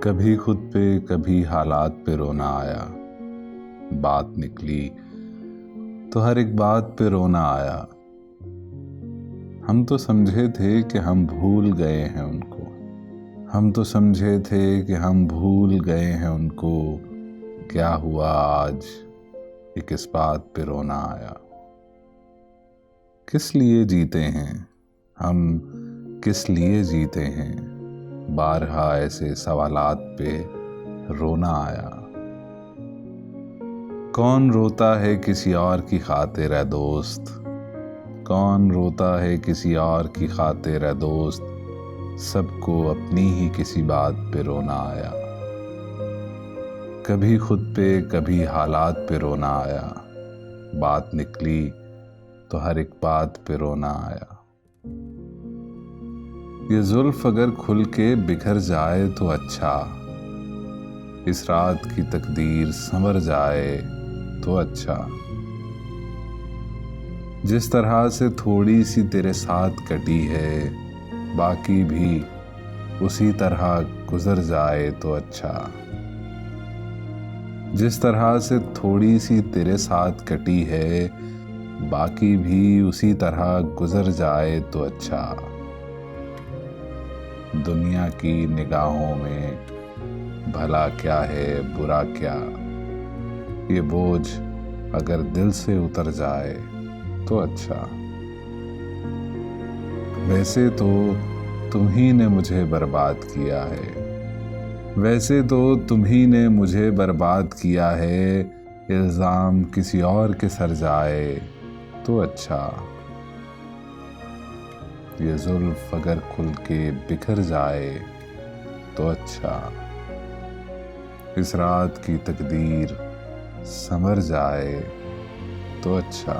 कभी खुद पे कभी हालात पे रोना आया। बात निकली तो हर एक बात पे रोना आया। हम तो समझे थे कि हम भूल गए हैं उनको। हम तो समझे थे कि हम भूल गए हैं उनको। क्या हुआ आज कि किस बात पे रोना आया। किस लिए जीते हैं हम, किस लिए जीते हैं। बारहा ऐसे सवालात पे रोना आया। कौन रोता है किसी और की खातिर है दोस्त। कौन रोता है किसी और की खातिर है दोस्त। सबको अपनी ही किसी बात पे रोना आया। कभी खुद पे कभी हालात पे रोना आया। बात निकली तो हर एक बात पे रोना आया। ये जुल्फ अगर खुल के बिखर जाए तो अच्छा। इस रात की तकदीर संवर जाए तो अच्छा। जिस तरह से थोड़ी सी तेरे साथ कटी है, बाकी भी उसी तरह गुजर जाए तो अच्छा। जिस तरह से थोड़ी सी तेरे साथ कटी है, बाकी भी उसी तरह गुजर जाए तो अच्छा। दुनिया की निगाहों में भला क्या है बुरा क्या, ये बोझ अगर दिल से उतर जाए तो अच्छा। वैसे तो तुम ही ने मुझे बर्बाद किया है। वैसे तो तुम ही ने मुझे बर्बाद किया है। इल्ज़ाम किसी और के सर जाए तो अच्छा। ये जुल्फ अगर खुल के बिखर जाए तो अच्छा। इस रात की तकदीर संवर जाए तो अच्छा।